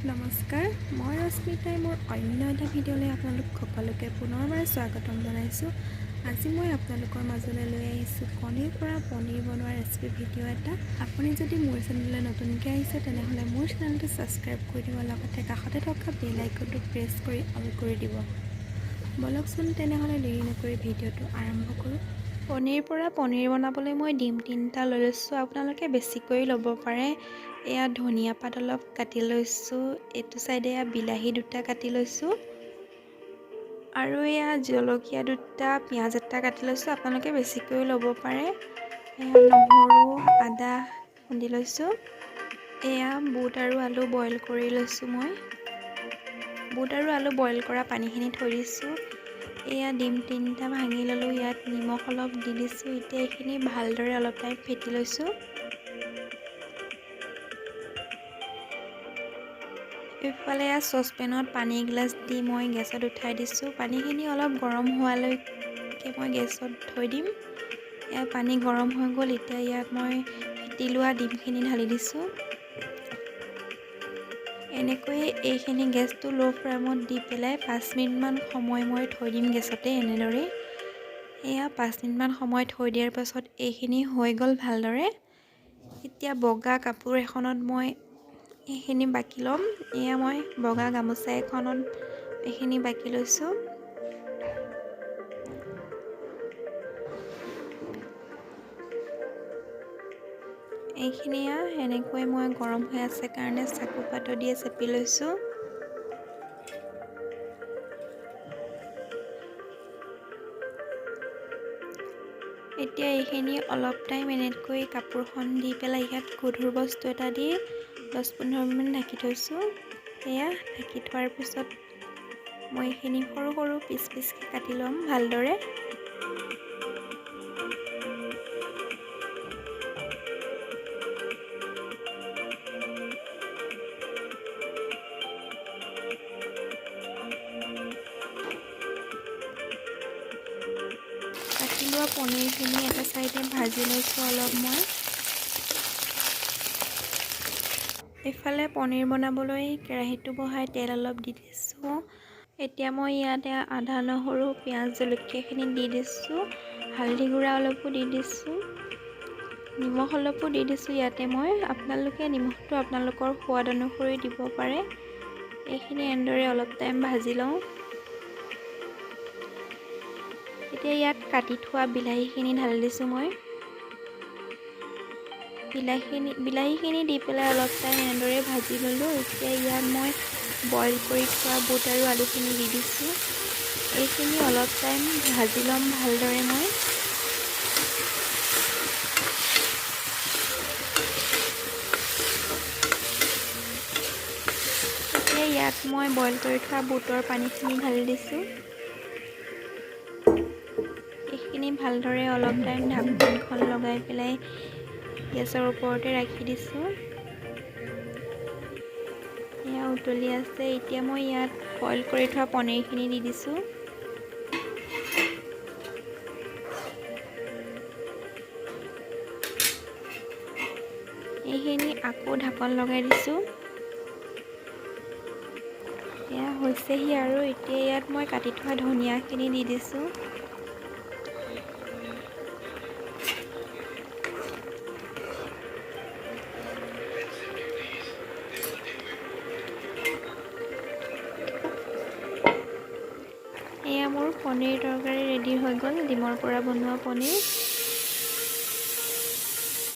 নমস্কাৰ, মই ৰশ্মিতাই মোৰ অন্য এটা ভিডিঅ'লৈ আপোনালোক সকলোকে পুনৰবাৰ স্বাগতম জনাইছোঁ। আজি মই আপোনালোকৰ মাজলৈ লৈ আহিছোঁ কণীৰ পৰা পনীৰ বনোৱা ৰেচিপি ভিডিঅ' এটা। আপুনি যদি মোৰ চেনেললৈ নতুনকৈ আহিছে তেনেহ'লে মোৰ চেনেলটো ছাবস্ক্ৰাইব কৰি দিব, লগতে কাষতে থকা বেল আইকনটো প্ৰেছ কৰি অল কৰি দিব। বলকচোন তেনেহ'লে দেৰি নকৰি ভিডিঅ'টো আৰম্ভ কৰোঁ। কণীৰ পৰা পনীৰ বনাবলৈ মই ডিম 3টা লৈ লৈছোঁ। আপোনালোকে বেছিকৈ ল'ব পাৰে। এয়া ধনিয়া পাত অলপ কাটি লৈছোঁ, এইটো চাইডে বিলাহী 2টা কাটি লৈছোঁ আৰু এয়া জলকীয়া 2টা, পিঁয়াজ এটা কাটি লৈছোঁ। আপোনালোকে বেছিকৈ ল'ব পাৰে। এয়া নহৰু আদা খুন্দি লৈছোঁ। এয়া বুট আৰু আলু বইল কৰি লৈছোঁ। মই বুট আৰু আলু বইল কৰা পানীখিনি থৈ দিছোঁ। এয়া ডিম 3টা ভাঙি ল'লোঁ, ইয়াত নিমখ অলপ দি দিছোঁ। এতিয়া এইখিনি ভালদৰে অলপ টাইম ফেটি লৈছোঁ। এইফালে চচপেনত পানী এগিলাচ দি মই গেছত উঠাই দিছোঁ। পানীখিনি অলপ গৰম হোৱালৈকে মই গেছত থৈ দিম। এয়া পানী গৰম হৈ গ'ল। এতিয়া ইয়াত মই ফেটি লোৱা ডিমখিনি ঢালি দিছোঁ। এনেকৈয়ে এইখিনি গেছটো ল' ফ্লেমত দি পেলাই 5 মিনিটমান সময় মই থৈ দিম গেছতে এনেদৰে। এয়া 5 মিনিটমান সময় থৈ দিয়াৰ পাছত এইখিনি হৈ গ'ল ভালদৰে। এতিয়া বগা কাপোৰ এখনত মই এইখিনি বাকি ল'ম। এয়া মই বগা গামোচা এখনত এইখিনি বাকি লৈছোঁ। এইখিনি এনেকৈ মই গৰম হৈ আছে কাৰণে চাকু পাতত চেপি লৈছোঁ। এতিয়া এইখিনি অলপ টাইম এনেকৈ কাপোৰখন দি পেলাই ইয়াত গধুৰ বস্তু এটা দি 10-15 মিনিট ঢাকি থৈছোঁ। এয়া ঢাকি থোৱাৰ পিছত মই এইখিনি সৰু সৰু পিচকৈ কাটি ল'ম ভালদৰে। কাটি লোৱা পনীৰখিনি এটা চাইডে ভাজি লৈছোঁ অলপ মই। এইফালে পনীৰ বনাবলৈ কেৰাহীটো বহাই তেল অলপ দি দিছোঁ। এতিয়া মই ইয়াতে আদা নহৰু পিঁয়াজ জলকীয়াখিনি দি দিছোঁ। হালধি গুড়া অলপো দি দিছোঁ, নিমখ অলপো দি দিছোঁ। ইয়াতে মই আপোনালোকে নিমখটো আপোনালোকৰ সোৱাদ অনুসৰি দিব পাৰে। এইখিনি এনেদৰে অলপ টাইম ভাজি লওঁ। এতিয়া ইয়াত কাটি থোৱা বিলাহীখিনি ঢালি দিছোঁ মই। বিলাহীখিনি দি পেলাই অলপ টাইম এনেদৰে ভাজি ল'লোঁ। এতিয়া ইয়াত মই বইল কৰি থোৱা বুট আৰু আলুখিনি দি দিছোঁ। এইখিনি অলপ টাইম ভাজি ল'ম ভালদৰে মই। এতিয়া ইয়াত মই বইল কৰি থোৱা বুটৰ পানীখিনি ঢালি দিছোঁ। এইখিনি ভালদৰে অলপ টাইম ঢাকোনখন লগাই পেলাই গেছৰ ওপৰতে ৰাখি দিছোঁ। এয়া উতলি আছে। এতিয়া মই ইয়াত বইল কৰি থোৱা পনীৰখিনি দি দিছোঁ। এইখিনি আকৌ ঢাকন লগাই দিছোঁ। এয়া হৈছেহি আৰু এতিয়া ইয়াত মই কাটি থোৱা ধনিয়াখিনি দি দিছোঁ। এয়া মোৰ পনীৰ তৰকাৰী ৰেডি হৈ গ'ল, ডিমৰ পৰা বনোৱা পনীৰ।